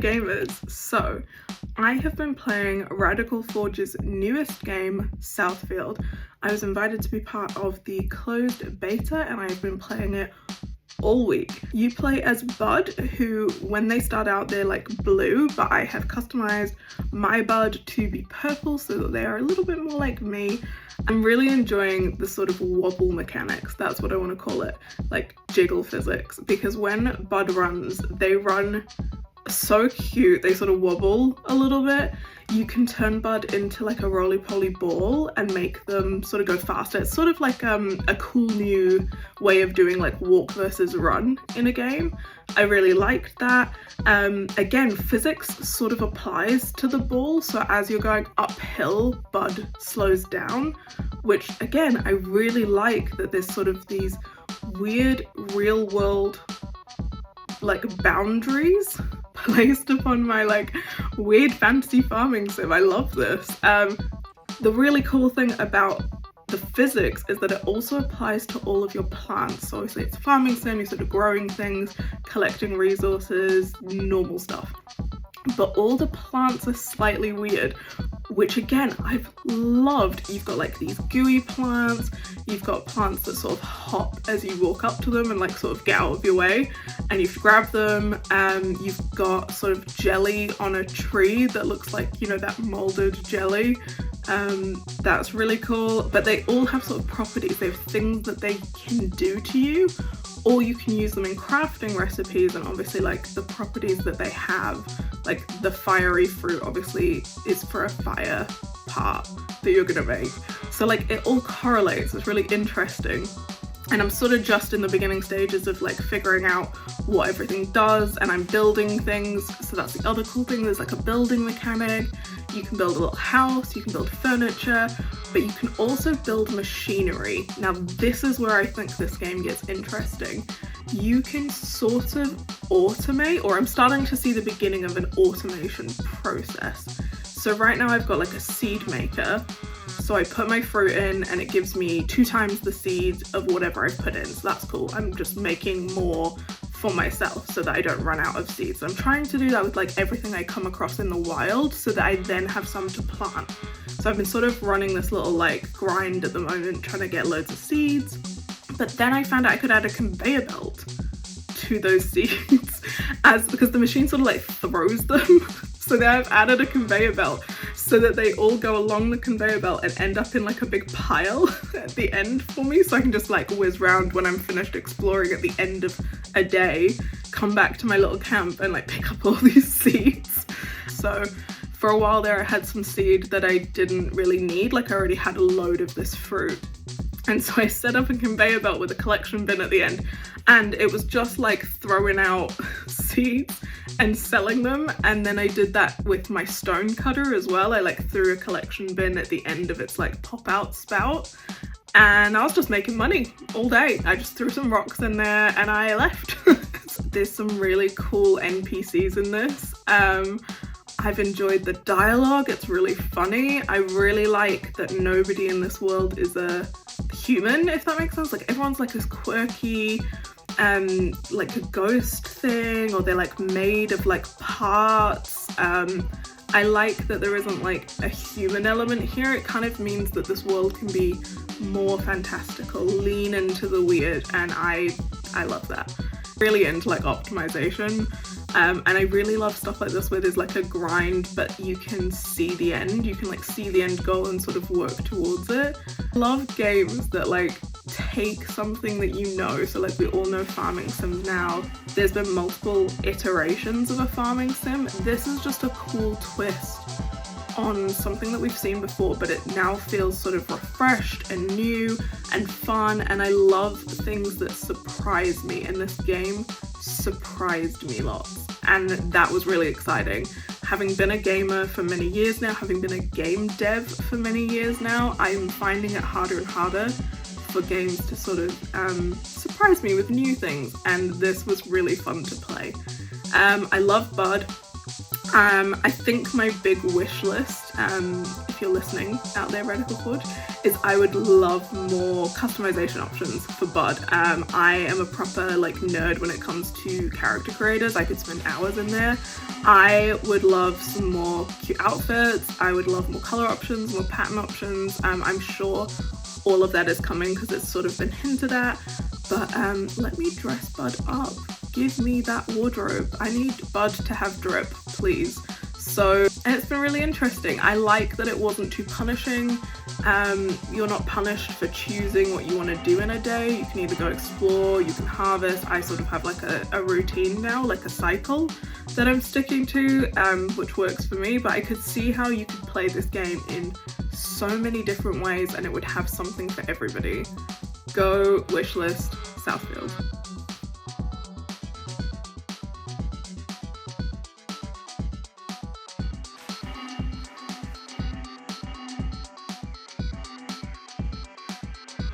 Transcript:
Gamers, so I have been playing Radical Forge's newest game, Southfield. I was invited to be part of the closed beta and I've been playing it all week. You play as Bud, who when they start out they're like blue, but I have customized my Bud to be purple so that they are a little bit more like me. I'm really enjoying the sort of wobble mechanics, that's what I want to call it, like jiggle physics, because when Bud runs, they run so cute, they sort of wobble a little bit. You can turn Bud into like a roly-poly ball and make them sort of go faster. It's sort of like a cool new way of doing like walk versus run in a game. I really liked that. Again, physics sort of applies to the ball, so as you're going uphill, Bud slows down, which again, I really like that there's sort of these weird real world like boundaries placed upon my like weird fantasy farming sim. I love this. The really cool thing about the physics is that it also applies to all of your plants. So obviously it's a farming sim, you're sort of growing things, collecting resources, normal stuff. But all the plants are slightly weird, which again, I've loved. You've got like these gooey plants, you've got plants that sort of hop as you walk up to them and like sort of get out of your way and you grab them. You've got sort of jelly on a tree that looks like, you know, that molded jelly. That's really cool, but they all have sort of properties. They have things that they can do to you, or you can use them in crafting recipes, and obviously like the properties that they have, like the fiery fruit obviously is for a fire part that you're gonna make. So like it all correlates, it's really interesting. And I'm sort of just in the beginning stages of like figuring out what everything does, and I'm building things. So that's the other cool thing, there's like a building mechanic. You can build a little house, you can build furniture, but you can also build machinery. Now this is where I think this game gets interesting. You can sort of automate, or I'm starting to see the beginning of an automation process. So right now I've got like a seed maker. So I put my fruit in and it gives me 2 times the seeds of whatever I've put in. So that's cool. I'm just making more for myself so that I don't run out of seeds. I'm trying to do that with like everything I come across in the wild so that I then have some to plant. So I've been sort of running this little like grind at the moment trying to get loads of seeds. But then I found out I could add a conveyor belt to those seeds because the machine sort of like throws them. So then I've added a conveyor belt so that they all go along the conveyor belt and end up in like a big pile at the end for me, so I can just like whiz round when I'm finished exploring at the end of a day, come back to my little camp and like pick up all these seeds. So for a while there I had some seed that I didn't really need, like I already had a load of this fruit. And so I set up a conveyor belt with a collection bin at the end, and it was just like throwing out seeds and selling them. And then I did that with my stone cutter as well. I like threw a collection bin at the end of its like pop out spout, and I was just making money all day. I just threw some rocks in there and I left. There's some really cool NPCs in this. I've enjoyed the dialogue, it's really funny. I really like that nobody in this world is a human, if that makes sense. Like everyone's like this quirky, like a ghost thing, or they're like made of like parts. I like that there isn't like a human element here. It kind of means that this world can be more fantastical, lean into the weird, and I love that. Really into like optimization. And I really love stuff like this where there's like a grind but you can see the end, you can like see the end goal and sort of work towards it. I love games that like take something that you know, so like we all know farming sims now. There's been multiple iterations of a farming sim. This is just a cool twist on something that we've seen before, but it now feels sort of refreshed and new and fun, and I love things that surprise me, and this game surprised me lots, and that was really exciting. Having been a gamer for many years now, having been a game dev for many years now, I'm finding it harder and harder for games to sort of surprise me with new things, and this was really fun to play. I love Bud. I think my big wish list, if you're listening out there, Radical Forge, is I would love more customization options for Bud. I am a proper like nerd when it comes to character creators. I could spend hours in there. I would love some more cute outfits. I would love more color options, more pattern options. I'm sure all of that is coming because it's sort of been hinted at, but let me dress Bud up. Give me that wardrobe. I need Bud to have drip, please. So, and it's been really interesting. I like that it wasn't too punishing. You're not punished for choosing what you want to do in a day. You can either go explore, you can harvest. I sort of have like a routine now, like a cycle that I'm sticking to, which works for me, but I could see how you could play this game in so many different ways and it would have something for everybody. Go wishlist Southfield.